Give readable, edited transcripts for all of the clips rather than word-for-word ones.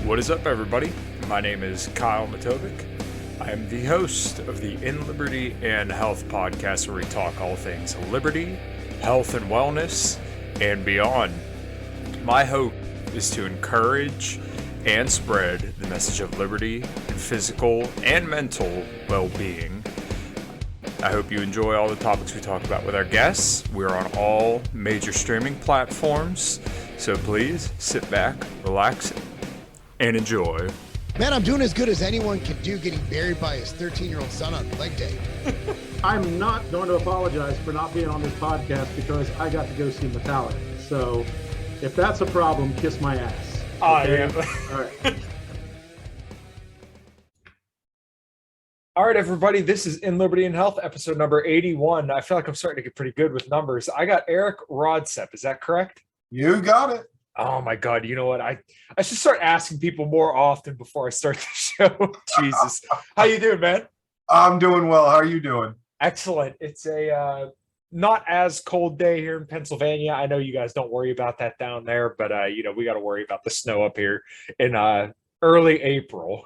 What is up, everybody? My name is Kyle Matovcik. I am the host of the In Liberty and Health podcast, where we talk all things liberty, health, and wellness, and beyond. My hope is to encourage and spread the message of liberty and physical and mental well-being. I hope you enjoy all the topics we talk about with our guests. We're on all major streaming platforms, so please sit back, relax, and enjoy. Man, I'm doing as good as anyone can do getting buried by his 13-year-old son on leg day. I'm not going to apologize for not being on this podcast because I got to go see Metallica. So if that's a problem, kiss my ass. Okay? All right. All right, everybody, this is In Liberty and Health, episode number 81. I feel like I'm starting to get pretty good with numbers. I got Erik Raudsep. Is that correct? You got it. Oh, my God. You know what? I should start asking people more often before I start the show. Jesus. How you doing, man? I'm doing well. How are you doing? Excellent. It's a not as cold day here in Pennsylvania. I know you guys don't worry about that down there, but, we got to worry about the snow up here in early April.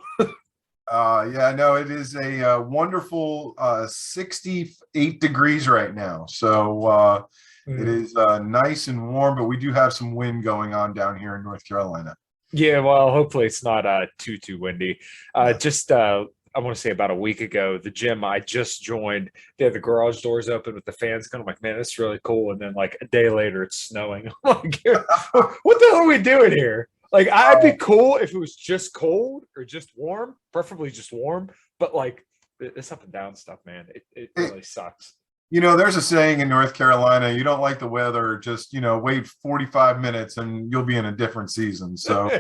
Yeah, no, it is a wonderful 68 degrees right now. So it is nice and warm, but we do have some wind going on down here in North Carolina. Yeah, well, hopefully it's not too windy. I want to say about a week ago, the gym I just joined, they had the garage doors open with the fans going. I'm like, man, that's really cool. And then like a day later, it's snowing. I'm like, what the hell are we doing here? Like, I'd be cool if it was just cold or just warm, preferably just warm. But like this up and down stuff, man, it really sucks. You know, there's a saying in North Carolina, you don't like the weather, just, wait 45 minutes and you'll be in a different season. So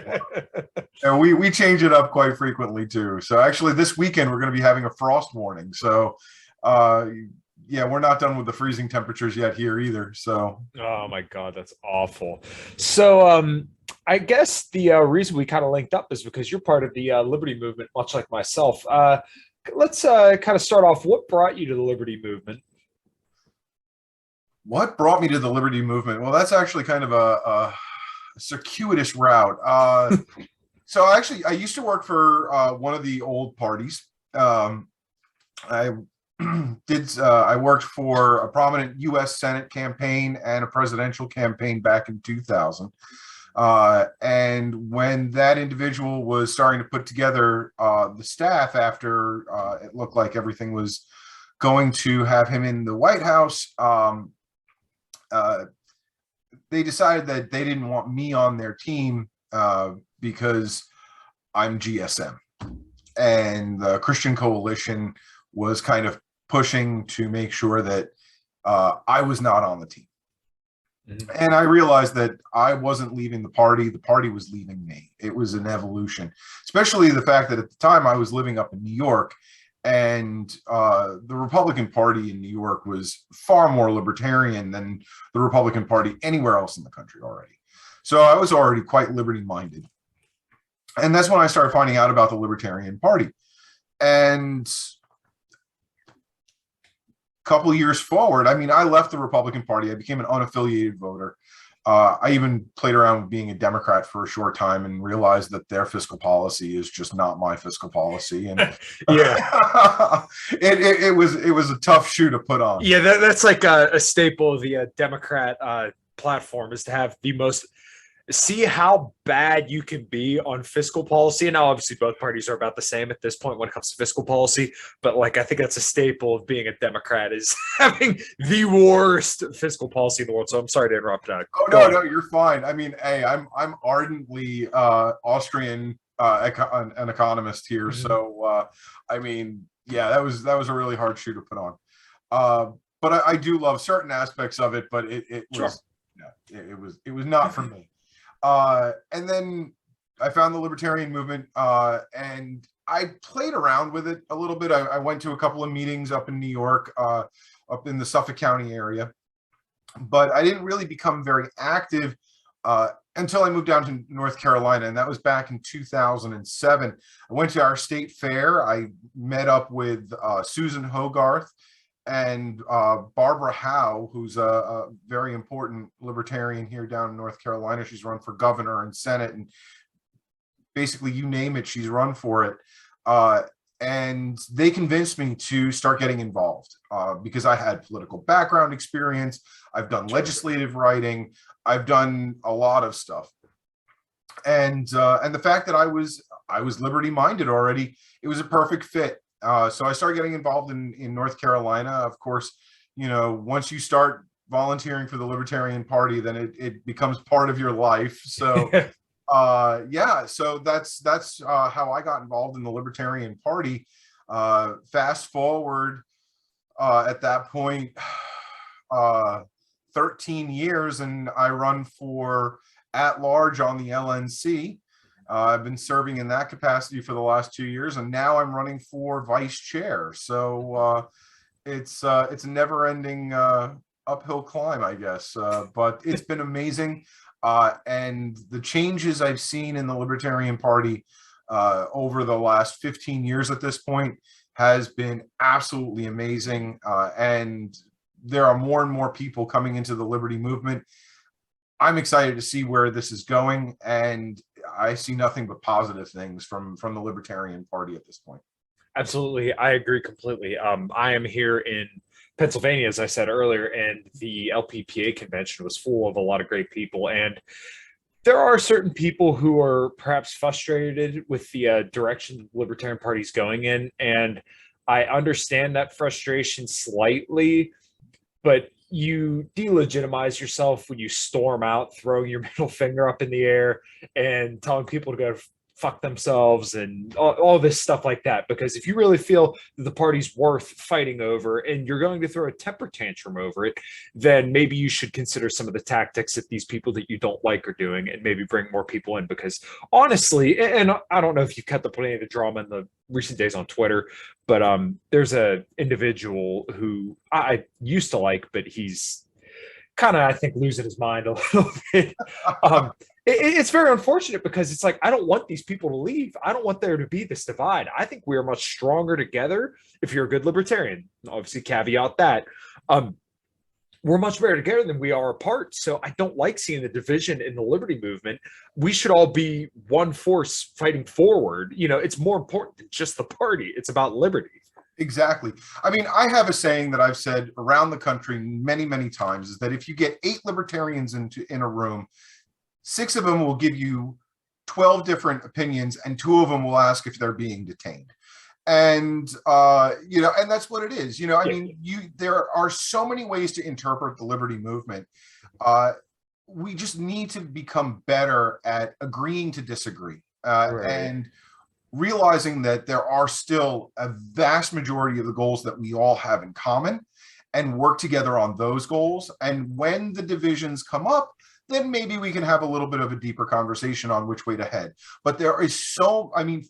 and we change it up quite frequently, too. So actually, this weekend, we're going to be having a frost warning. So, yeah, we're not done with the freezing temperatures yet here either. So, oh, my God, that's awful. So I guess the reason we kind of linked up is because you're part of the Liberty movement, much like myself. Let's kind of start off. What brought you to the Liberty movement? What brought me to the Liberty movement? Well, that's actually kind of a circuitous route. So actually, I used to work for one of the old parties. I worked for a prominent U.S. Senate campaign and a presidential campaign back in 2000. And when that individual was starting to put together the staff after it looked like everything was going to have him in the White House, they decided that they didn't want me on their team because I'm GSM. And the Christian Coalition was kind of pushing to make sure that I was not on the team. Mm-hmm. And I realized that I wasn't leaving the party was leaving me. It was an evolution, especially the fact that at the time I was living up in New York, and the Republican Party in New York was far more libertarian than the Republican Party anywhere else in the country already. So I was already quite liberty-minded. And that's when I started finding out about the Libertarian Party. And couple of years forward, I mean, I left the Republican Party. I became an unaffiliated voter. I even played around with being a Democrat for a short time and realized that their fiscal policy is just not my fiscal policy. And yeah, it was a tough shoe to put on. Yeah, that's like a staple of the Democrat platform, is to have the most. See how bad you can be on fiscal policy. And now, obviously, both parties are about the same at this point when it comes to fiscal policy. But like, I think that's a staple of being a Democrat, is having the worst fiscal policy in the world. So I'm sorry to interrupt. Oh no, you're fine. I mean, hey, I'm ardently Austrian an economist here. Mm-hmm. So I mean, yeah, that was a really hard shoe to put on. But I do love certain aspects of it. But it was it was not for me. And then I found the Libertarian movement, and I played around with it a little bit. I went to a couple of meetings up in New York, up in the Suffolk County area, but I didn't really become very active until I moved down to North Carolina, and that was back in 2007. I went to our state fair. I met up with Susan Hogarth and Barbara Howe, who's a very important libertarian here down in North Carolina. She's run for governor and Senate, and basically you name it, she's run for it. And they convinced me to start getting involved because I had political background experience. I've done legislative writing. I've done a lot of stuff. And the fact that I was liberty minded already, it was a perfect fit. So I started getting involved in North Carolina. Of course, once you start volunteering for the Libertarian Party, then it becomes part of your life. So so that's how I got involved in the Libertarian Party. Fast forward at that point 13 years, and I run for at large on the LNC. I've been serving in that capacity for the last 2 years, and now I'm running for vice chair. So it's a never-ending uphill climb, I guess. But it's been amazing. And the changes I've seen in the Libertarian Party over the last 15 years at this point has been absolutely amazing. And there are more and more people coming into the liberty movement. I'm excited to see where this is going, and I see nothing but positive things from the Libertarian Party at this point. Absolutely. I agree completely. I am here in Pennsylvania, as I said earlier, and the LPPA convention was full of a lot of great people. And there are certain people who are perhaps frustrated with the direction the Libertarian Party is going in. And I understand that frustration slightly, but you delegitimize yourself when you storm out, throwing your middle finger up in the air and telling people to go fuck themselves and all this stuff like that. Because if you really feel that the party's worth fighting over and you're going to throw a temper tantrum over it, then maybe you should consider some of the tactics that these people that you don't like are doing and maybe bring more people in. Because honestly, and I don't know if you kept up with any of the drama in the recent days on Twitter, but there's a individual who I used to like, but he's kind of, I think, losing his mind a little bit. It's very unfortunate because it's like, I don't want these people to leave. I don't want there to be this divide. I think we are much stronger together if you're a good libertarian. Obviously, caveat that. We're much better together than we are apart. So I don't like seeing the division in the liberty movement. We should all be one force fighting forward. It's more important than just the party. It's about liberty. Exactly. I mean, I have a saying that I've said around the country many, many times, is that if you get 8 libertarians in a room, 6 of them will give you 12 different opinions, and 2 of them will ask if they're being detained. And and that's what it is. I mean, there are so many ways to interpret the liberty movement. We just need to become better at agreeing to disagree, Right. and realizing that there are still a vast majority of the goals that we all have in common, and work together on those goals. And when the divisions come up, then maybe we can have a little bit of a deeper conversation on which way to head. But there is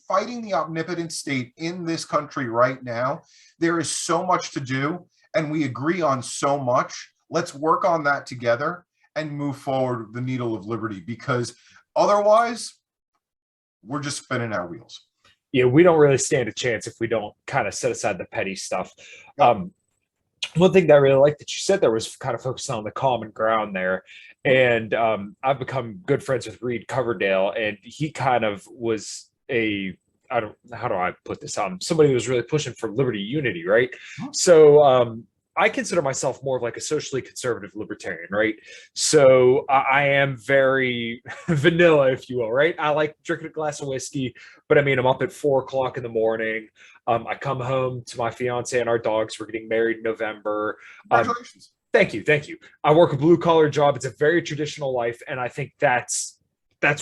fighting the omnipotent state in this country right now, there is so much to do, and we agree on so much. Let's work on that together and move forward the needle of liberty, because otherwise we're just spinning our wheels. Yeah, we don't really stand a chance if we don't kind of set aside the petty stuff. One thing that I really liked that you said there was kind of focusing on the common ground there. And I've become good friends with Reed Coverdale, and he kind of was how do I put this on? Somebody who was really pushing for liberty unity, right? So I consider myself more of like a socially conservative libertarian, right? So I am very vanilla, if you will, right? I like drinking a glass of whiskey, but I mean, I'm up at 4 o'clock in the morning. I come home to my fiance and our dogs. We're getting married in November. Congratulations. Thank you. I work a blue collar job. It's a very traditional life. And I think that's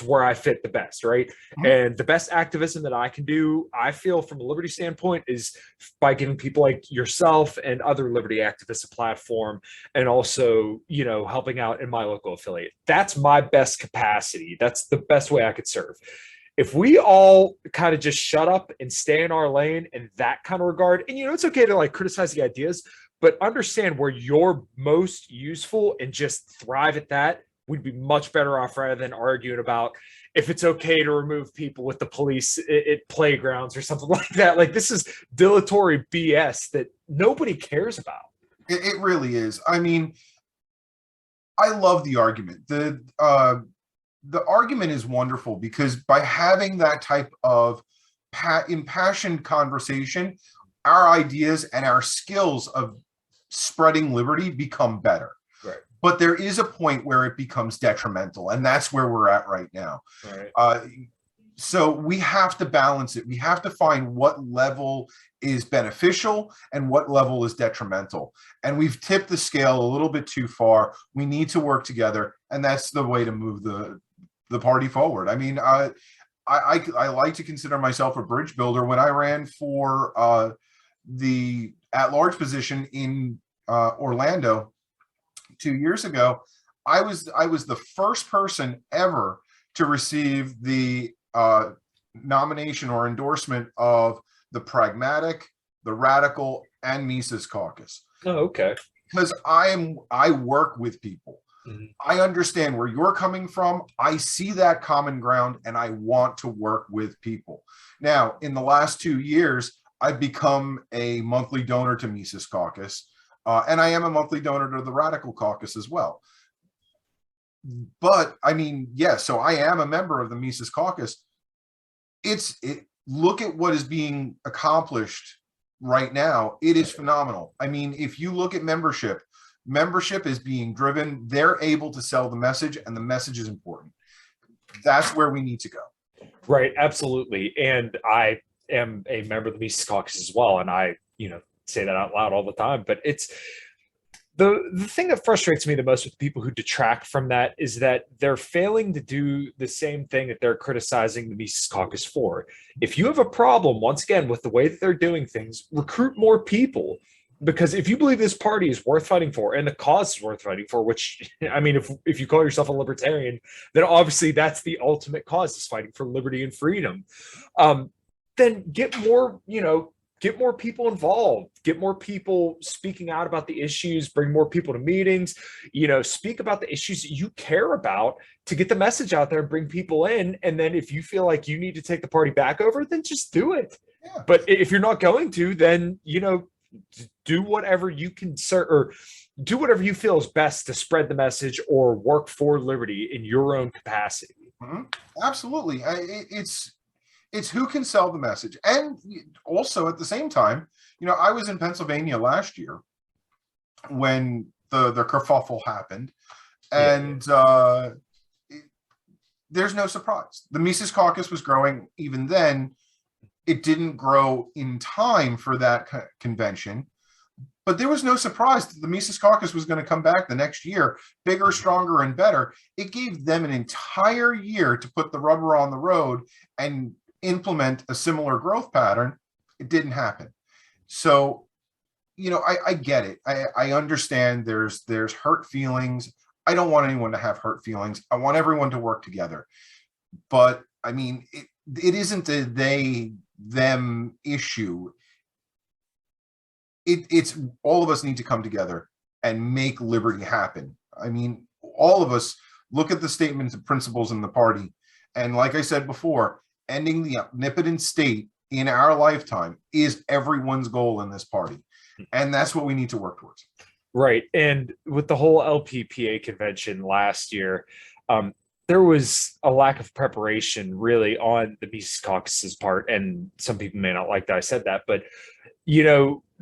where I fit the best, right? Mm-hmm. And the best activism that I can do, I feel from a liberty standpoint, is by giving people like yourself and other liberty activists a platform, and also, helping out in my local affiliate. That's my best capacity. That's the best way I could serve. If we all kind of just shut up and stay in our lane in that kind of regard, and it's okay to like criticize the ideas, but understand where you're most useful and just thrive at that, we'd be much better off rather than arguing about if it's okay to remove people with the police at playgrounds or something like that. Like, this is dilatory BS that nobody cares about. It really is. I mean, I love the argument. the argument is wonderful because by having that type of impassioned conversation, our ideas and our skills of spreading liberty become better. Right. But there is a point where it becomes detrimental, and that's where we're at right now. Right. So we have to balance it. We have to find what level is beneficial and what level is detrimental. And we've tipped the scale a little bit too far. We need to work together, and that's the way to move the party forward. I mean, I like to consider myself a bridge builder. When I ran for the at-large position in Orlando 2 years ago, I was the first person ever to receive the nomination or endorsement of the Pragmatic, the Radical, and Mises caucus. Oh, okay. Because I work with people. Mm-hmm. I understand where you're coming from. I see that common ground, and I want to work with people. Now, in the last 2 years, I've become a monthly donor to Mises caucus, and I am a monthly donor to the Radical caucus as well. But I mean, yes, so I am a member of the Mises caucus. Look at what is being accomplished right now. It is phenomenal. I mean, if you look at membership is being driven. They're able to sell the message, and the message is important. That's where we need to go. Right. Absolutely. And I am a member of the Mises caucus as well. And I, say that out loud all the time, but it's the thing that frustrates me the most with people who detract from that is that they're failing to do the same thing that they're criticizing the Mises caucus for. If you have a problem, once again, with the way that they're doing things, recruit more people. Because if you believe this party is worth fighting for and the cause is worth fighting for, which, I mean, if you call yourself a libertarian, then obviously that's the ultimate cause, is fighting for liberty and freedom. Then get more people involved, get more people speaking out about the issues, bring more people to meetings, speak about the issues that you care about to get the message out there and bring people in. And then if you feel like you need to take the party back over, then just do it. Yeah. But if you're not going to, then, do whatever you can, or do whatever you feel is best to spread the message or work for liberty in your own capacity. Mm-hmm. Absolutely. It's who can sell the message. And also at the same time, I was in Pennsylvania last year when the kerfuffle happened, and there's no surprise. The Mises caucus was growing even then. It didn't grow in time for that convention, but there was no surprise that the Mises caucus was going to come back the next year, bigger, stronger, and better. It gave them an entire year to put the rubber on the road and implement a similar growth pattern. It didn't happen. So, I get it. I understand there's hurt feelings. I don't want anyone to have hurt feelings. I want everyone to work together. But I mean, it isn't a them issue. It's all of us need to come together and make liberty happen. I mean, all of us look at the statements and principles in the party, and like I said before, ending the omnipotent state in our lifetime is everyone's goal in this party, and that's what we need to work towards. Right. And with the whole LPPA convention last year, there was a lack of preparation really on the Mises caucus's part. And some people may not like that I said that, but,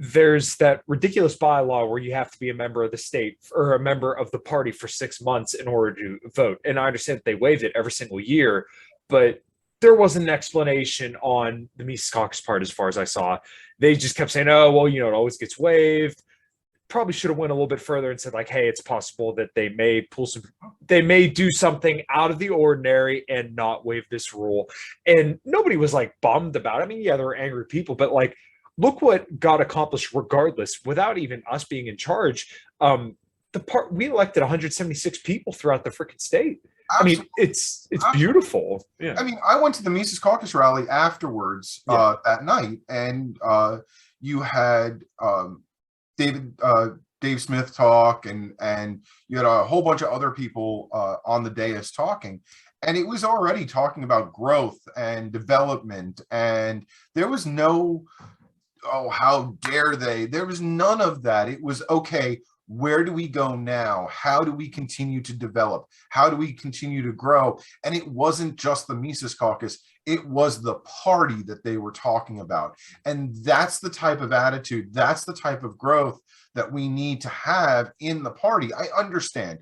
there's that ridiculous bylaw where you have to be a member of the state or a member of the party for 6 months in order to vote. And I understand that they waived it every single year, but there wasn't an explanation on the Mises caucus part as far as I saw. They just kept saying, oh, well, it always gets waived. Probably should have went a little bit further and said, like, hey, it's possible that they may do something out of the ordinary and not waive this rule. And nobody was like bummed about it. I mean, yeah, there were angry people, but like, look what got accomplished regardless, without even us being in charge. We elected 176 people throughout the freaking state. Absolutely. I mean, it's beautiful. Yeah. I mean, I went to the Mises caucus rally afterwards that night, and you had Dave Smith talk, and you had a whole bunch of other people on the dais talking, and it was already talking about growth and development, and there was no, oh, how dare they? There was none of that. It was, okay, Where do we go now? How do we continue to develop? How do we continue to grow? And it wasn't just the Mises Caucus, it was the party that they were talking about. And that's the type of attitude, that's the type of growth that we need to have in the party. I understand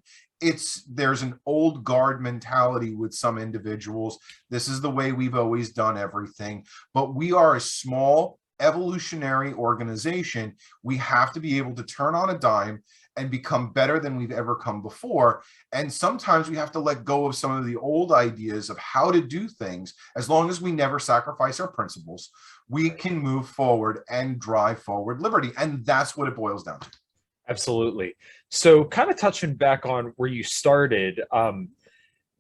there's an old guard mentality with some individuals. This is the way we've always done everything, but we are a small evolutionary organization. We have to be able to turn on a dime and become better than we've ever come before. And sometimes we have to let go of some of the old ideas of how to do things. As long as we never sacrifice our principles, we can move forward and drive forward liberty. And that's what it boils down to. Absolutely. So kind of touching back on where you started,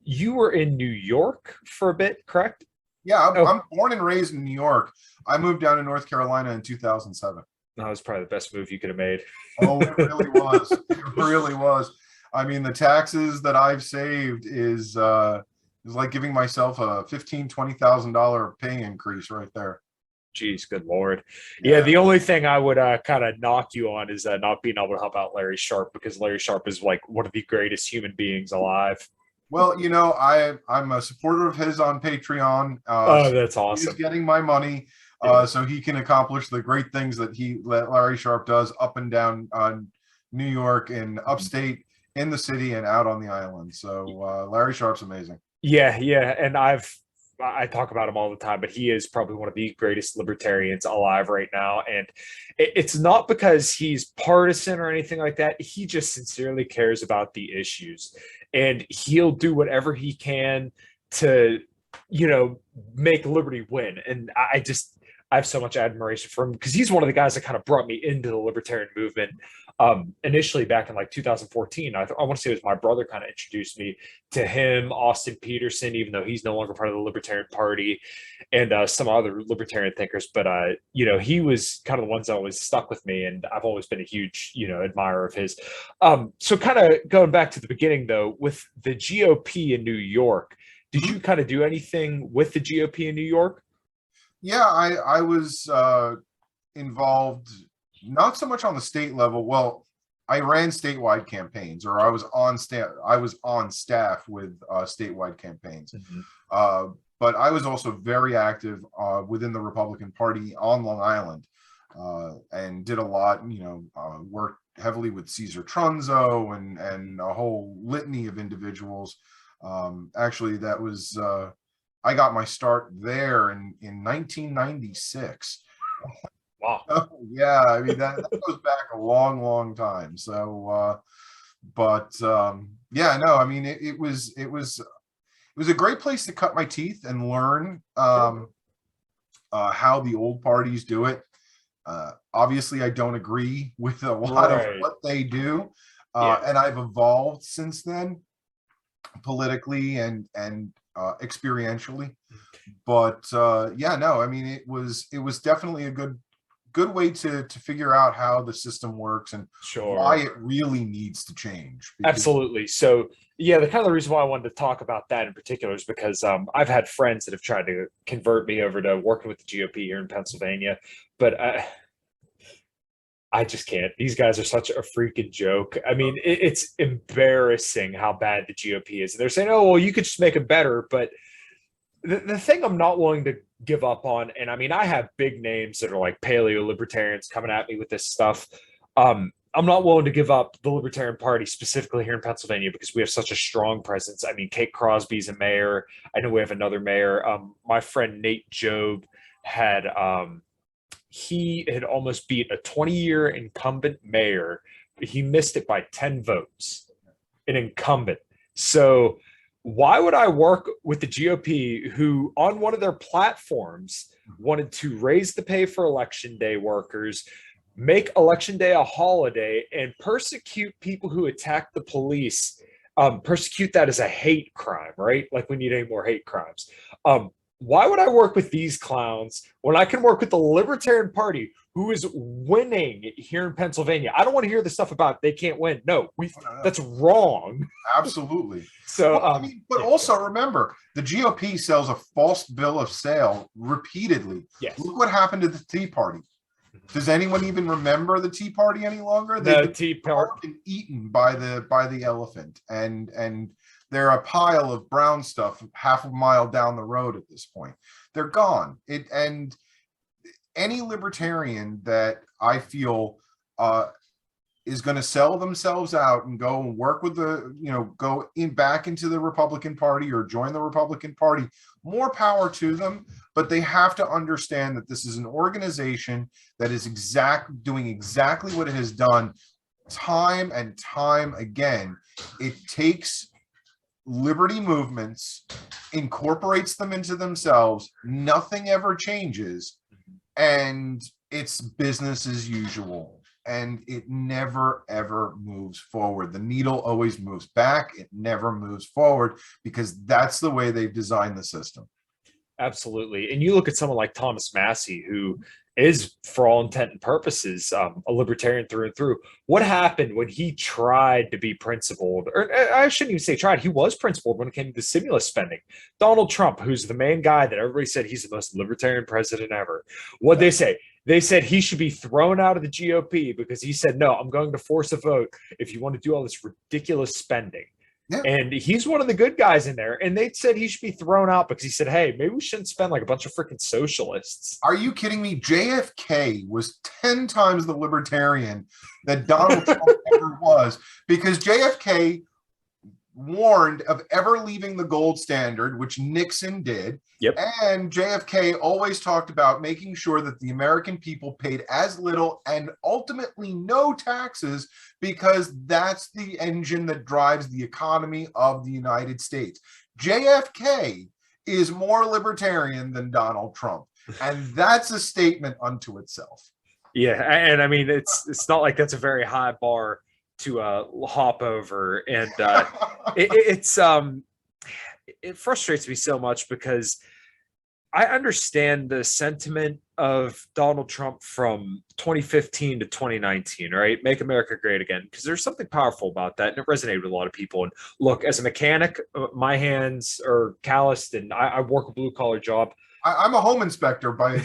you were in New York for a bit, correct? Yeah, I'm born and raised in New York. I moved down to North Carolina in 2007. That was probably the best move you could have made. Oh, it really was. It really was. I mean, the taxes that I've saved is like giving myself a $15,000-$20,000 pay increase right there. Jeez, good Lord. Yeah, the only thing I would kind of knock you on is not being able to help out Larry Sharpe, because Larry Sharpe is like one of the greatest human beings alive. Well, you know, I'm a supporter of his on Patreon. Oh, that's awesome. He's getting my money so he can accomplish the great things that Larry Sharpe does up and down New York and upstate, in the city and out on the island. So Larry Sharpe's amazing. Yeah, and I talk about him all the time, but he is probably one of the greatest libertarians alive right now. And it's not because he's partisan or anything like that. He just sincerely cares about the issues, and he'll do whatever he can to, make liberty win. And I have so much admiration for him, because he's one of the guys that kind of brought me into the libertarian movement. Initially back in like 2014, I want to say it was my brother kind of introduced me to him, Austin Peterson, even though he's no longer part of the Libertarian Party, and some other libertarian thinkers. But, he was kind of the ones that always stuck with me, and I've always been a huge, admirer of his. So kind of going back to the beginning, though, with the GOP in New York, did you kind of do anything with the GOP in New York? Yeah, I was involved, not so much on the state level. Well, I ran statewide campaigns, or I was on staff with statewide campaigns. Mm-hmm. But I was also very active within the Republican Party on Long Island, and did a lot. Worked heavily with Caesar Trunzo and a whole litany of individuals. Actually, that was I got my start there in 1996. Wow. Yeah, I mean that goes back a long time. So yeah, no, I mean it was a great place to cut my teeth and learn how the old parties do it. Obviously I don't agree with a lot of what they do, and I've evolved since then, politically and experientially. But yeah, no, I mean it was definitely a good way to figure out how the system works and why it really needs to change. Absolutely. So yeah, the reason why I wanted to talk about that in particular is because I've had friends that have tried to convert me over to working with the GOP here in Pennsylvania, but I just can't. These guys are such a freaking joke. I mean, it's embarrassing how bad the GOP is. And they're saying, oh, well, you could just make it better. But the thing I'm not willing to give up on, and I mean, I have big names that are like paleo libertarians coming at me with this stuff. I'm not willing to give up the Libertarian Party, specifically here in Pennsylvania, because we have such a strong presence. I mean, Kate Crosby's a mayor. I know we have another mayor. My friend Nate Job had he had almost beat a 20-year incumbent mayor. He missed it by 10 votes, an incumbent. So why would I work with the GOP, who on one of their platforms wanted to raise the pay for election day workers, make election day a holiday, and persecute people who attack the police, persecute that as a hate crime, right? Like we need any more hate crimes. Why would I work with these clowns when I can work with the Libertarian Party, who is winning here in Pennsylvania? I don't want to hear the stuff about they can't win. No, that's wrong. Absolutely. So, well, I mean, but also remember, the GOP sells a false bill of sale repeatedly. Yes. Look what happened to the Tea Party. Does anyone even remember the Tea Party any longer? The Tea Party been eaten by the elephant, and they're a pile of brown stuff half a mile down the road at this point. They're gone. And any libertarian that I feel is going to sell themselves out and go and work with go back into the Republican Party or join the Republican Party, more power to them. But they have to understand that this is an organization that is doing exactly what it has done time and time again. It takes liberty movements, incorporates them into themselves. Nothing ever changes, and it's business as usual. And it never, ever moves forward. The needle always moves back. It never moves forward because that's the way they've designed the system. Absolutely. And you look at someone like Thomas Massey, who is, for all intent and purposes, a libertarian through and through. What happened when he tried to be principled? Or I shouldn't even say tried. He was principled when it came to the stimulus spending. Donald Trump, who's the main guy that everybody said he's the most libertarian president ever. What'd they say? They said he should be thrown out of the GOP because he said, no, I'm going to force a vote if you want to do all this ridiculous spending. Yeah. And he's one of the good guys in there. And they said he should be thrown out because he said, hey, maybe we shouldn't spend like a bunch of freaking socialists. Are you kidding me? JFK was 10 times the libertarian that Donald Trump ever was, because JFK warned of ever leaving the gold standard, which Nixon did. Yep. And JFK always talked about making sure that the American people paid as little and ultimately no taxes, because that's the engine that drives the economy of the United States. JFK is more libertarian than Donald Trump, and that's a statement unto itself. Yeah, and I mean, it's not like that's a very high bar to hop over, and it frustrates me so much because I understand the sentiment of Donald Trump from 2015 to 2019, right? Make America great again, because there's something powerful about that, and it resonated with a lot of people. And look, as a mechanic, my hands are calloused, and I work a blue-collar job. I'm a home inspector by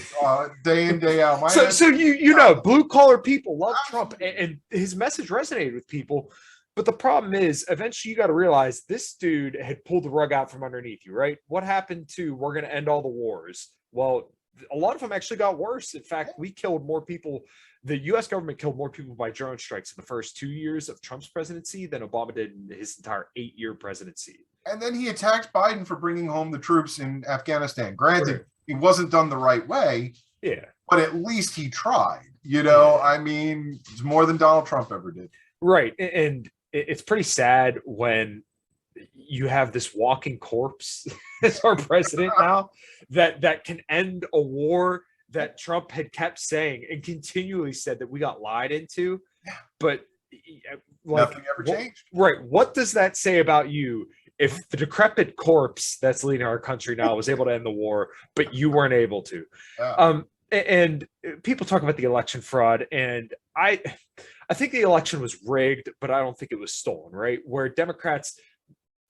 day in, day out. So you know, blue-collar people love Trump, and his message resonated with people. But the problem is, eventually you got to realize this dude had pulled the rug out from underneath you, right? What happened to we're going to end all the wars? Well, a lot of them actually got worse. In fact, we killed more people. The U.S. government killed more people by drone strikes in the first 2 years of Trump's presidency than Obama did in his entire 8-year presidency. And then he attacked Biden for bringing home the troops in Afghanistan. Granted, it wasn't done the right way. Yeah. But at least he tried. You know, I mean, it's more than Donald Trump ever did. Right. And it's pretty sad when you have this walking corpse as our president now that can end a war that Trump had kept saying and continually said that we got lied into. But like, nothing ever changed. Right. What does that say about you if the decrepit corpse that's leading our country now was able to end the war, but you weren't able to? And people talk about the election fraud, and I think the election was rigged, but I don't think it was stolen, right? Where Democrats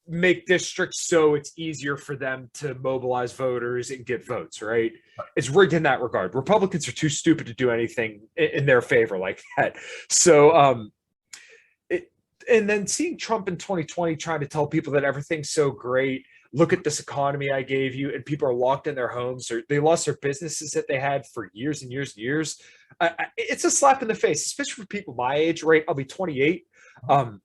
make districts so it's easier for them to mobilize voters and get votes, right? It's rigged in that regard. Republicans are too stupid to do anything in their favor like that. So, and then seeing Trump in 2020 trying to tell people that everything's so great, look at this economy I gave you, and people are locked in their homes, or they lost their businesses that they had for years and years and years. It's a slap in the face, especially for people my age, right? I'll be 28.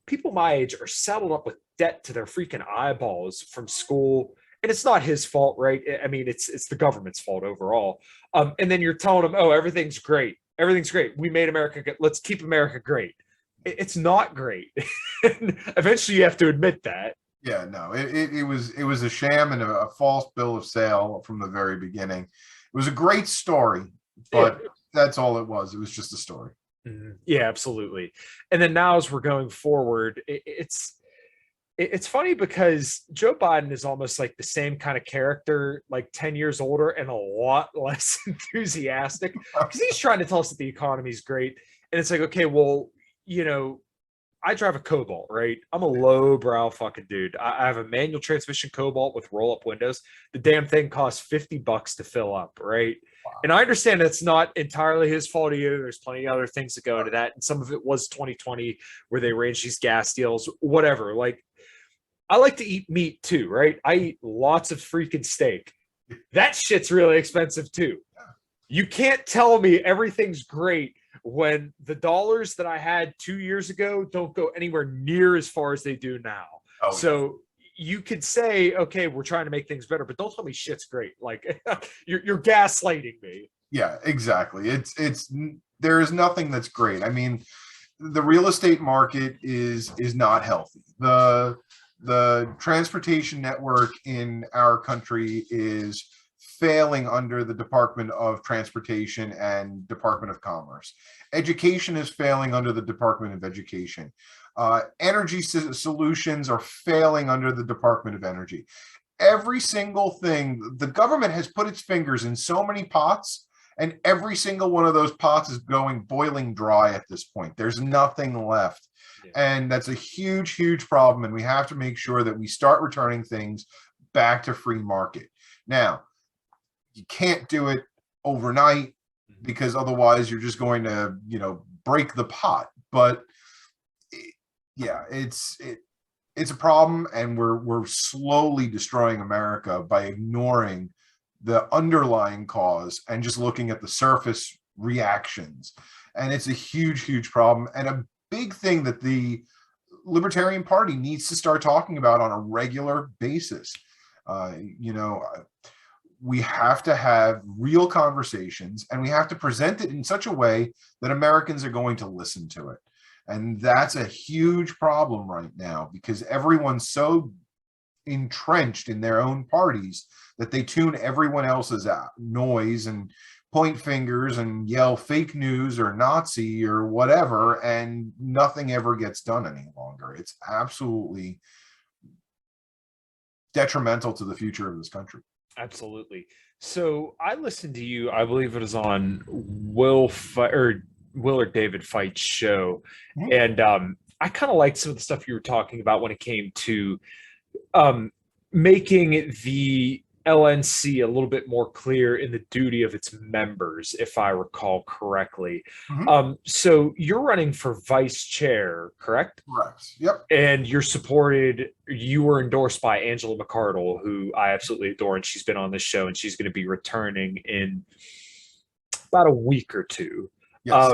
People my age are saddled up with debt to their freaking eyeballs from school. And it's not his fault, right? I mean, it's the government's fault overall. And then you're telling them, oh, everything's great. Everything's great. We made America good. Let's keep America great. It's not great. Eventually you have to admit that. Yeah, no, it was a sham and a false bill of sale from the very beginning. It was a great story, but that's all it was. It was just a story. Yeah, absolutely. And then now as we're going forward, it's funny because Joe Biden is almost like the same kind of character, like 10 years older and a lot less enthusiastic, because he's trying to tell us that the economy is great. And it's like, okay, well, you know, I drive a Cobalt, right? I'm a lowbrow fucking dude. I have a manual transmission Cobalt with roll-up windows. The damn thing costs $50 to fill up, right? And I understand that's not entirely his fault either. There's plenty of other things that go into that, and some of it was 2020 where they arranged these gas deals, whatever. Like, I like to eat meat too, right? I eat lots of freaking steak. That shit's really expensive too. You can't tell me everything's great when the dollars that I had 2 years ago don't go anywhere near as far as they do now. Oh, so you could say, okay, we're trying to make things better, but don't tell me shit's great. Like you're gaslighting me. Yeah, exactly. It's there is nothing that's great. I mean, the real estate market is not healthy. The transportation network in our country is failing under the Department of Transportation and Department of Commerce. Education is failing under the Department of Education. Energy solutions are failing under the Department of Energy. Every single thing, the government has put its fingers in so many pots, and every single one of those pots is going boiling dry at this point. There's nothing left. Yeah. And that's a huge, huge problem. And we have to make sure that we start returning things back to free market. Now, you can't do it overnight because otherwise you're just going to, break the pot. But yeah, it's a problem, and we're slowly destroying America by ignoring the underlying cause and just looking at the surface reactions. And it's a huge, huge problem, and a big thing that the Libertarian Party needs to start talking about on a regular basis. We have to have real conversations, and we have to present it in such a way that Americans are going to listen to it. And that's a huge problem right now, because everyone's so entrenched in their own parties that they tune everyone else's noise and point fingers and yell fake news or Nazi or whatever, and nothing ever gets done any longer. It's absolutely detrimental to the future of this country. Absolutely. So I listened to you, I believe it was on Will or David Fight's show. And I kind of liked some of the stuff you were talking about when it came to making the LNC a little bit more clear in the duty of its members, if I recall correctly. So you're running for vice chair, correct? Correct. Yep. And you were endorsed by Angela McCardle, who I absolutely adore, and she's been on this show, and she's going to be returning in about a week or two. Yes.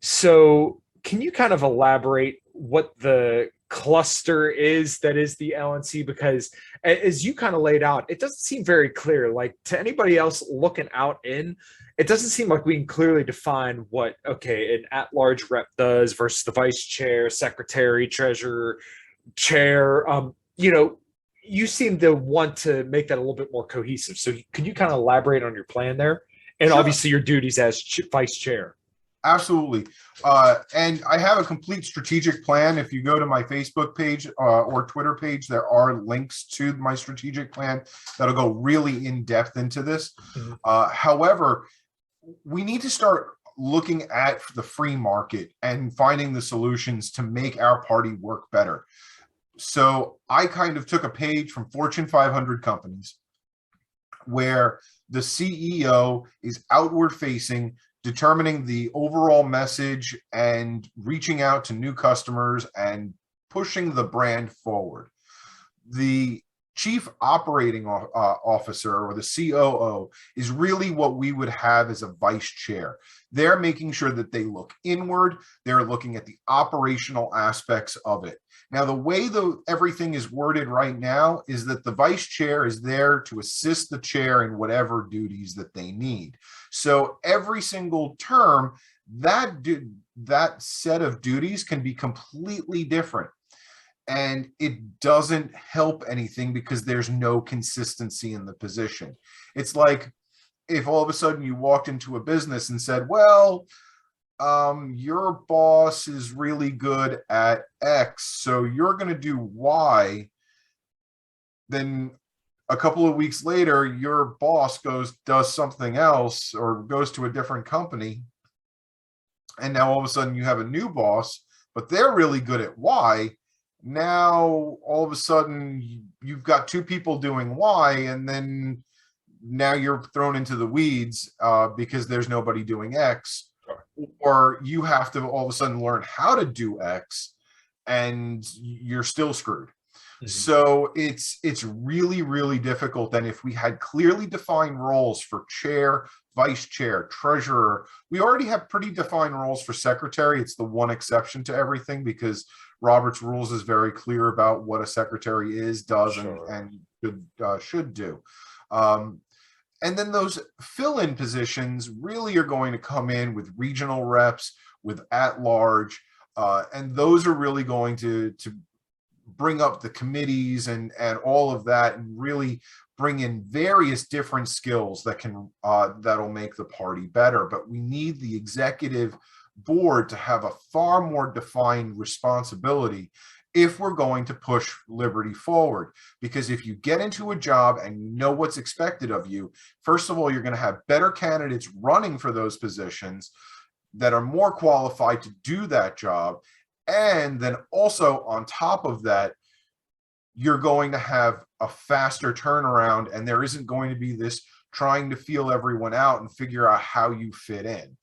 So can you kind of elaborate what the cluster is that is the LNC? Because as you kind of laid out, it doesn't seem very clear. Like, to anybody else looking out in, it doesn't seem like we can clearly define what, an at-large rep does versus the vice chair, secretary, treasurer, chair. You seem to want to make that a little bit more cohesive. So can you kind of elaborate on your plan there? And Sure. Obviously your duties as vice chair. Absolutely. And I have a complete strategic plan. If you go to my Facebook page or Twitter page, there are links to my strategic plan that'll go really in depth into this. However, we need to start looking at the free market and finding the solutions to make our party work better. So I kind of took a page from Fortune 500 companies where the CEO is outward facing, determining the overall message and reaching out to new customers and pushing the brand forward. The chief operating officer, or the COO, is really what we would have as a vice chair. They're making sure that they look inward. They're looking at the operational aspects of it. Now, the way everything is worded right now is that the vice chair is there to assist the chair in whatever duties that they need. So every single term, that set of duties can be completely different. And it doesn't help anything because there's no consistency in the position. It's like if all of a sudden you walked into a business and said, well, your boss is really good at X, so you're going to do Y. Then a couple of weeks later, your boss does something else or goes to a different company. And now all of a sudden you have a new boss but they're really good at Y. Now all of a sudden you've got two people doing Y, and then now you're thrown into the weeds because there's nobody doing X, or you have to all of a sudden learn how to do X, and you're still screwed. So it's really, really difficult. And if we had clearly defined roles for chair, vice chair, treasurer, we already have pretty defined roles for secretary. It's the one exception to everything, because Robert's rules is very clear about what a secretary is, does, and should do. And then those fill-in positions really are going to come in with regional reps, with at-large, and those are really going to bring up the committees and all of that, and really bring in various different skills that can that'll make the party better. But we need the executive board to have a far more defined responsibility if we're going to push Liberty forward. Because if you get into a job and you know what's expected of you, first of all, you're going to have better candidates running for those positions that are more qualified to do that job. And then also on top of that, you're going to have a faster turnaround, and there isn't going to be this trying to feel everyone out and figure out how you fit in.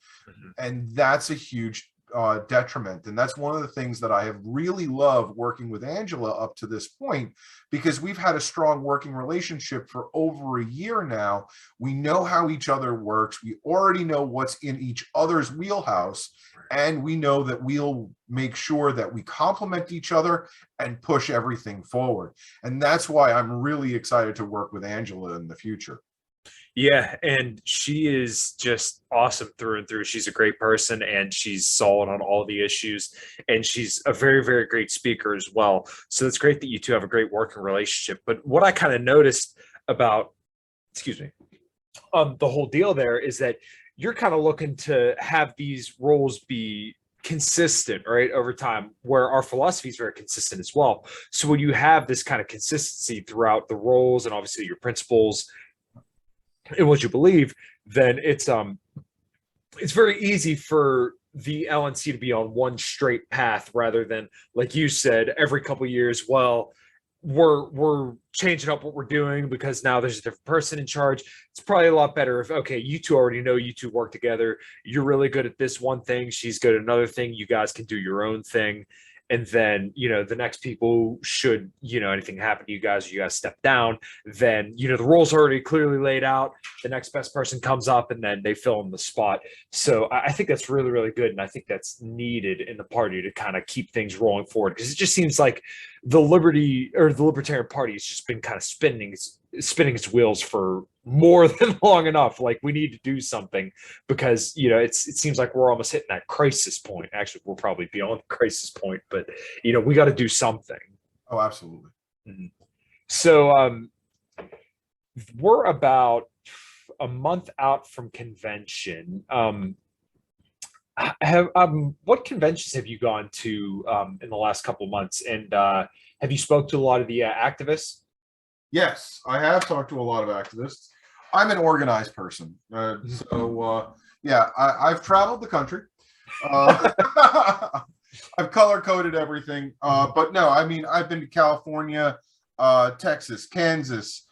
And that's a huge detriment. And that's one of the things that I have really loved working with Angela up to this point, because we've had a strong working relationship for over a year now. We know how each other works. We already know what's in each other's wheelhouse, and we know that we'll make sure that we complement each other and push everything forward. And that's why I'm really excited to work with Angela in the future. Yeah, and she is just awesome through and through. She's a great person, and she's solid on all the issues, and she's a very, very great speaker as well. So it's great that you two have a great working relationship. But what I kind of noticed about, the whole deal there is that you're kind of looking to have these roles be consistent, right, over time, where our philosophy is very consistent as well. So when you have this kind of consistency throughout the roles and obviously your principles in what you believe, then it's very easy for the LNC to be on one straight path, rather than, like you said, every couple of years, well, we're changing up what we're doing because now there's a different person in charge. It's probably a lot better if, okay, you two already know, you two work together, you're really good at this one thing, she's good at another thing, you guys can do your own thing. And then, the next people, should, anything happen to you guys step down, then, the roles are already clearly laid out. The next best person comes up and then they fill in the spot. So I think that's really, really good. And I think that's needed in the party to kind of keep things rolling forward, because it just seems like the Libertarian Party has just been kind of spinning its wheels for more than long enough. Like, we need to do something, because it seems like we're almost hitting that crisis point. Actually, we're probably beyond the crisis point, but we got to do something. Oh, absolutely. So we're about a month out from convention. What conventions have you gone to in the last couple of months, and have you spoke to a lot of the activists? Yes, I have talked to a lot of activists. I'm an organized person. I've traveled the country. I've color coded everything. But no, I mean, I've been to California, Texas, Kansas,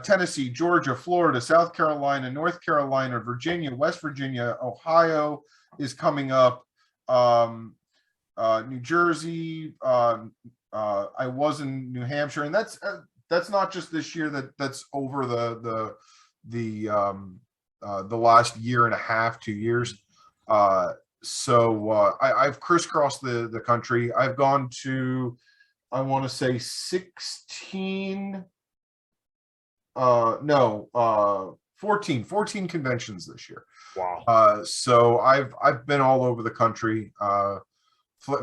Tennessee, Georgia, Florida, South Carolina, North Carolina, Virginia, West Virginia, Ohio is coming up, New Jersey. I was in New Hampshire, and that's not just this year. That's over the last year and a half, 2 years. I've crisscrossed the country. I've gone to, I want to say 14 conventions this year. Wow. So I've been all over the country.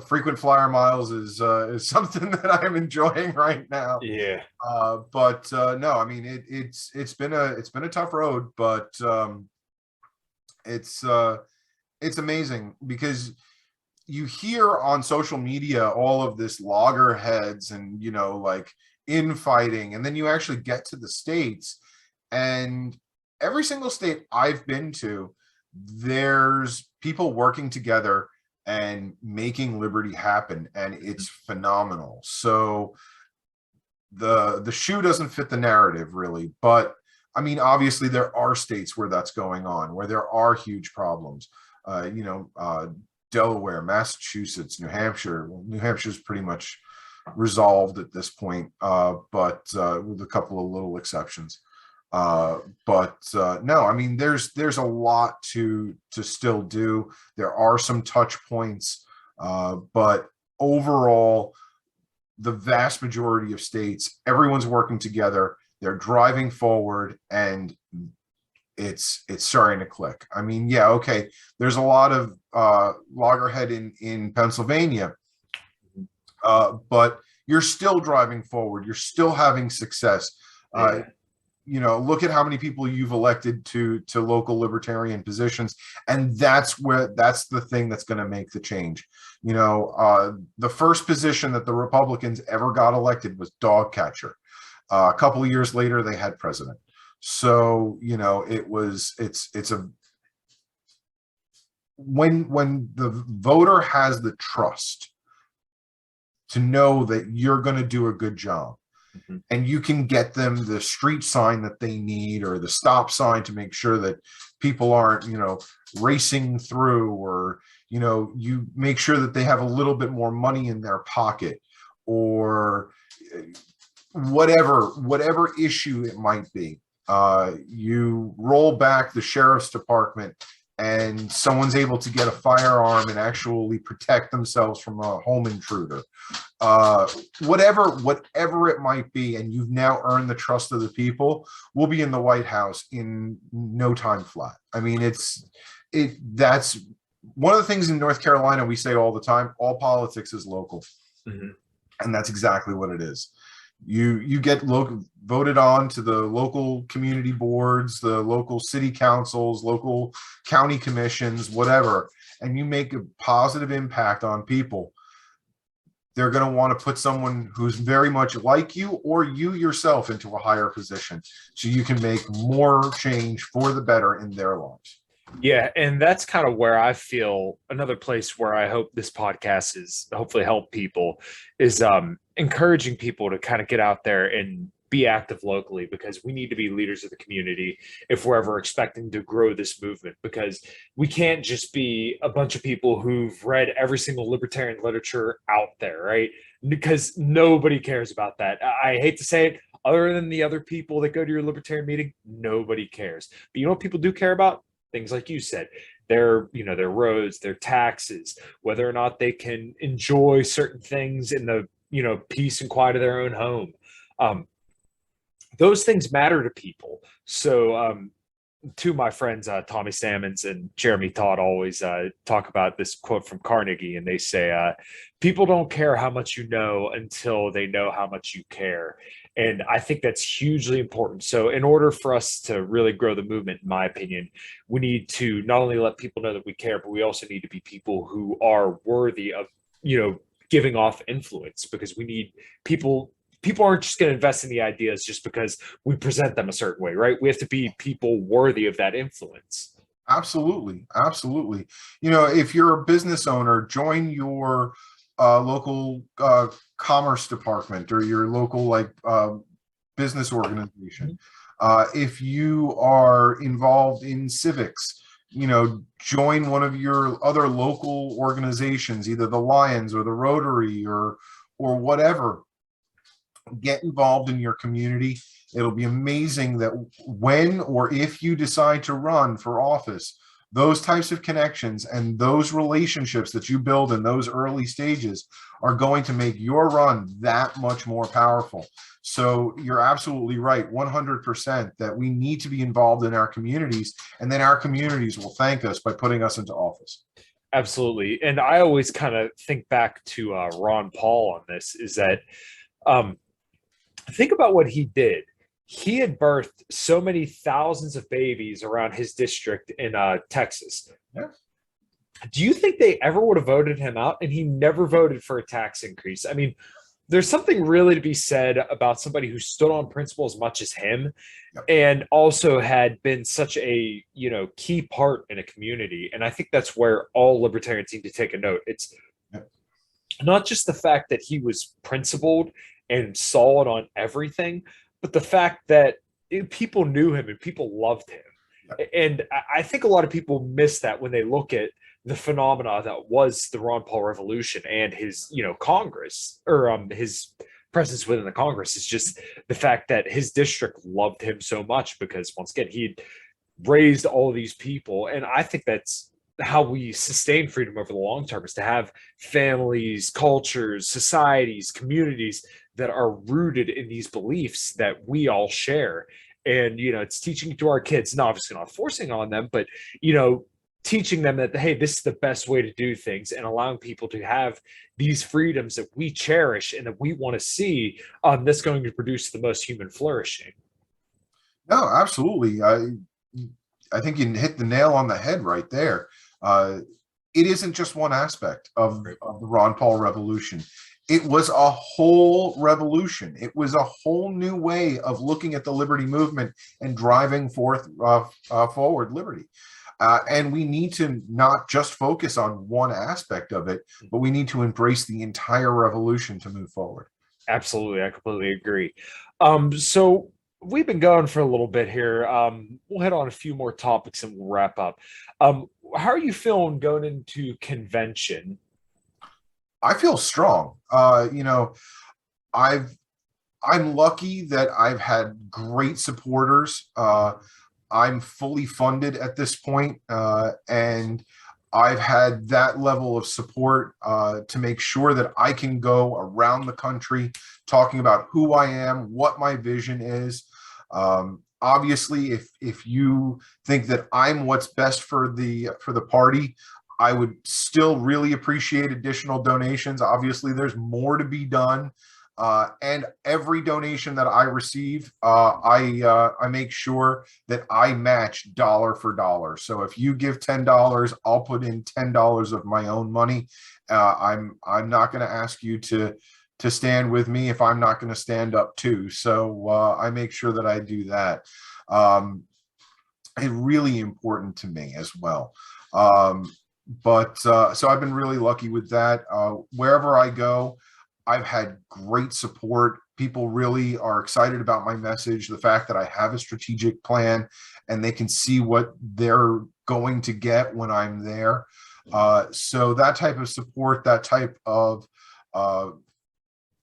Frequent flyer miles is something that I'm enjoying right now. Yeah. No, I mean, it's been a tough road, but it's amazing, because you hear on social media all of this loggerheads and like infighting, and then you actually get to the states, and every single state I've been to, there's people working together and making liberty happen, and it's phenomenal. So the shoe doesn't fit the narrative really, but I mean, obviously there are states where that's going on, where there are huge problems. Delaware, Massachusetts, New Hampshire. Well, New Hampshire's pretty much resolved at this point, but with a couple of little exceptions. No, I mean, there's a lot to still do. There are some touch points, but overall, the vast majority of states, everyone's working together. They're driving forward, and it's starting to click. I mean, yeah, okay. There's a lot of loggerhead in Pennsylvania, but you're still driving forward. You're still having success. Look at how many people you've elected to local libertarian positions, and that's the thing that's going to make the change. The first position that the Republicans ever got elected was dog catcher. A couple of years later, they had president. So when the voter has the trust to know that you're going to do a good job, and you can get them the street sign that they need, or the stop sign to make sure that people aren't, racing through, or, you make sure that they have a little bit more money in their pocket, or whatever issue it might be. You roll back the sheriff's department and someone's able to get a firearm and actually protect themselves from a home intruder. Whatever it might be, and you've now earned the trust of the people, we'll be in the White House in no time flat. I mean, that's one of the things in North Carolina we say all the time: all politics is local. And that's exactly what it is. You get voted on to the local community boards, the local city councils, local county commissions, whatever, and you make a positive impact on people. They're going to want to put someone who's very much like you, or you yourself, into a higher position, so you can make more change for the better in their lives. Yeah, and that's kind of where I feel another place where I hope this podcast is hopefully help people is encouraging people to kind of get out there and be active locally, because we need to be leaders of the community if we're ever expecting to grow this movement, because we can't just be a bunch of people who've read every single libertarian literature out there, right? Because nobody cares about that. I hate to say it, other than the other people that go to your libertarian meeting, nobody cares. But you know what people do care about? Things like you said, their roads, their taxes, whether or not they can enjoy certain things in the peace and quiet of their own home. Those things matter to people. So two of my friends, Tommy Sammons and Jeremy Todd, always talk about this quote from Carnegie, and they say, people don't care how much you know until they know how much you care. And I think that's hugely important. So in order for us to really grow the movement, in my opinion, we need to not only let people know that we care, but we also need to be people who are worthy of, giving off influence, because we need people aren't just going to invest in the ideas just because we present them a certain way, right? We have to be people worthy of that influence. Absolutely. If you're a business owner, join your local commerce department, or your local business organization. If you are involved in civics, join one of your other local organizations, either the Lions or the Rotary or whatever. Get involved in your community. It'll be amazing that when or if you decide to run for office, those types of connections and those relationships that you build in those early stages are going to make your run that much more powerful. So you're absolutely right, 100%, that we need to be involved in our communities, and then our communities will thank us by putting us into office. Absolutely. And I always kind of think back to Ron Paul on this, is that think about what he did. He had birthed so many thousands of babies around his district in Texas. Yeah. Do you think they ever would have voted him out? And he never voted for a tax increase. I mean, there's something really to be said about somebody who stood on principle as much as him, Yep. and also had been such a, key part in a community. And I think that's where all libertarians need to take a note. It's Yep. not just the fact that he was principled and solid on everything, but the fact that people knew him and people loved him. Yep. And I think a lot of people miss that when they look at the phenomena that was the Ron Paul Revolution and his, Congress, or his presence within the Congress. Is just the fact that his district loved him so much because, once again, he raised all these people. And I think that's how we sustain freedom over the long term, is to have families, cultures, societies, communities that are rooted in these beliefs that we all share. And, it's teaching to our kids, not obviously not forcing on them, but, teaching them that, hey, this is the best way to do things, and allowing people to have these freedoms that we cherish and that we want to see, that's going to produce the most human flourishing. No, absolutely. I think you hit the nail on the head right there. It isn't just one aspect of the Ron Paul Revolution. It was a whole revolution. It was a whole new way of looking at the liberty movement and driving forward liberty. And we need to not just focus on one aspect of it, but we need to embrace the entire revolution to move forward. Absolutely. I completely agree. So we've been going for a little bit here. We'll hit on a few more topics and we'll wrap up. How are you feeling going into convention? I feel strong. I'm lucky that I've had great supporters. I'm fully funded at this point, and I've had that level of support to make sure that I can go around the country talking about who I am, what my vision is. Obviously, if you think that I'm what's best for the party, I would still really appreciate additional donations. Obviously, there's more to be done. And every donation that I receive, I make sure that I match dollar for dollar. So if you give $10, I'll put in $10 of my own money. I'm not going to ask you to stand with me if I'm not going to stand up too. So I make sure that I do that. It's really important to me as well. So I've been really lucky with that. Wherever I go, I've had great support. People really are excited about my message, the fact that I have a strategic plan and they can see what they're going to get when I'm there. So that type of support, that type of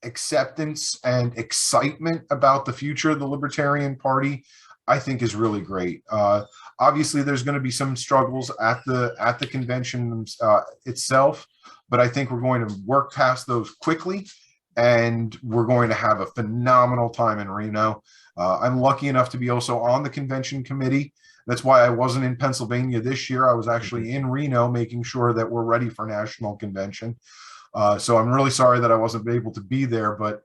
acceptance and excitement about the future of the Libertarian Party, I think is really great. Obviously, there's going to be some struggles at the convention itself, but I think we're going to work past those quickly, and we're going to have a phenomenal time in Reno. I'm lucky enough to be also on the convention committee. That's why I wasn't in Pennsylvania this year. I was actually in Reno making sure that we're ready for national convention. So I'm really sorry that I wasn't able to be there, but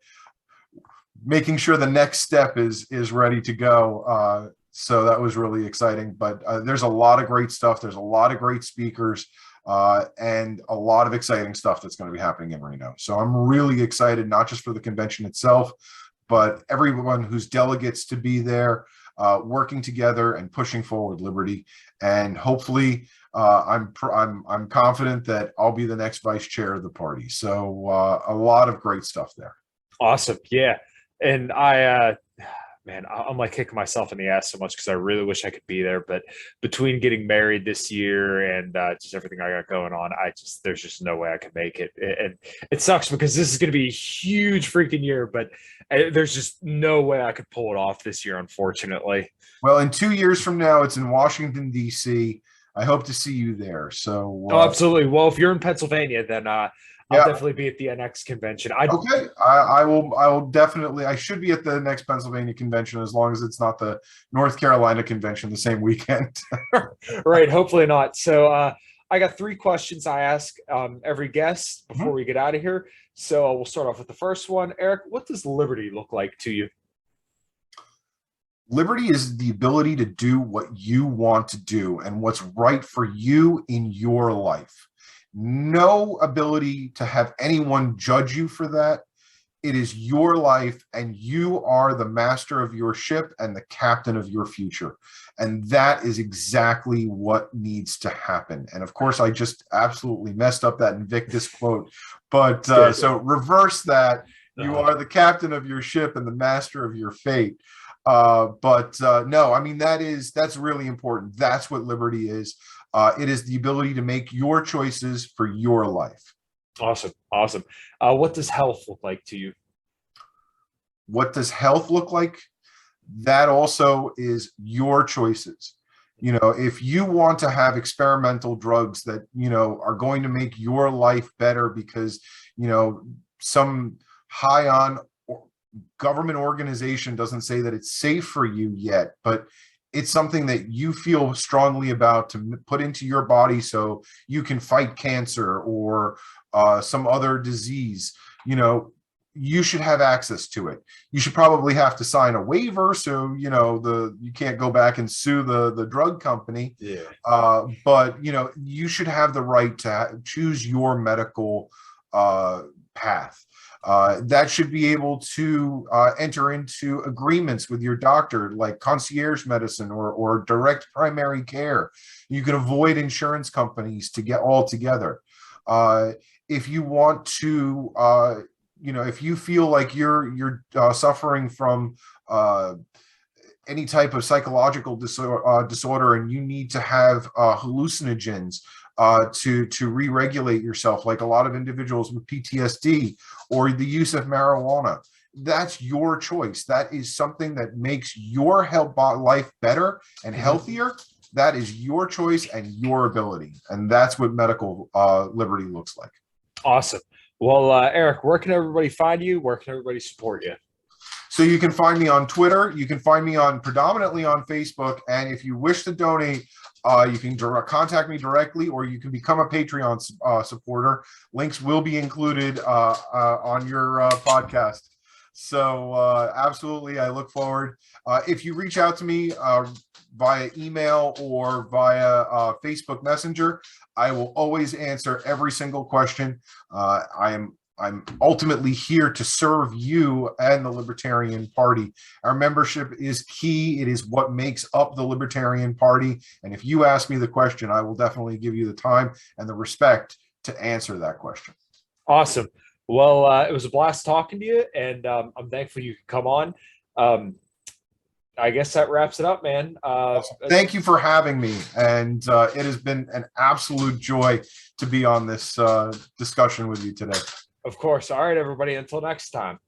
making sure the next step is ready to go. So that was really exciting. But there's a lot of great stuff. There's a lot of great speakers. And a lot of exciting stuff that's going to be happening in Reno. So I'm really excited, not just for the convention itself, but everyone who's delegates to be there, working together and pushing forward liberty. And hopefully, I'm confident that I'll be the next vice chair of the party. So a lot of great stuff there. Awesome, yeah. And man, I'm like kicking myself in the ass so much because I really wish I could be there. But between getting married this year and just everything I got going on, there's just no way I could make it. And it sucks because this is going to be a huge freaking year, but there's just no way I could pull it off this year, unfortunately. Well, in 2 years from now, it's in Washington, D.C. I hope to see you there. So absolutely. Well, if you're in Pennsylvania, then I'll definitely be at the next convention. Okay, I will definitely. I should be at the next Pennsylvania convention as long as it's not the North Carolina convention the same weekend. Right, hopefully not. So I got 3 questions I ask every guest before we get out of here. So we'll start off with the first one. Erik, what does liberty look like to you? Liberty is the ability to do what you want to do and what's right for you in your life. No ability to have anyone judge you for that. It is your life, and you are the master of your ship and the captain of your future. And that is exactly what needs to happen. And of course, I just absolutely messed up that Invictus quote. But so reverse that. You are the captain of your ship and the master of your fate. No, I mean, that's really important. That's what liberty is. It is the ability to make your choices for your life. Awesome. Awesome. What does health look like to you? What does health look like? That also is your choices. You know, if you want to have experimental drugs that, you know, are going to make your life better because, you know, some high on government organization doesn't say that it's safe for you yet, but it's something that you feel strongly about to put into your body so you can fight cancer or some other disease, you know, you should have access to it. You should probably have to sign a waiver so, you know, you can't go back and sue the drug company. Yeah. But, you know, you should have the right to choose your medical path. That should be able to enter into agreements with your doctor, like concierge medicine or direct primary care. You can avoid insurance companies to get all together. If you want to, you know, if you feel like you're suffering from any type of psychological disorder and you need to have hallucinogens to re-regulate yourself, like a lot of individuals with PTSD, or the use of marijuana, that's your choice. That is something that makes your life better and healthier. That is your choice and your ability. And that's what medical liberty looks like. Awesome. Well, Erik, where can everybody find you? Where can everybody support you? So you can find me on Twitter. You can find me predominantly on Facebook. And if you wish to donate, you can contact me directly, or you can become a Patreon supporter. Links will be included on your podcast. So absolutely, I look forward. If you reach out to me via email or via Facebook Messenger, I will always answer every single question. I'm ultimately here to serve you and the Libertarian Party. Our membership is key. It is what makes up the Libertarian Party. And if you ask me the question, I will definitely give you the time and the respect to answer that question. Awesome. Well, it was a blast talking to you, and I'm thankful you could come on. I guess that wraps it up, man. Awesome. Thank you for having me. And it has been an absolute joy to be on this discussion with you today. Of course. All right, everybody. Until next time.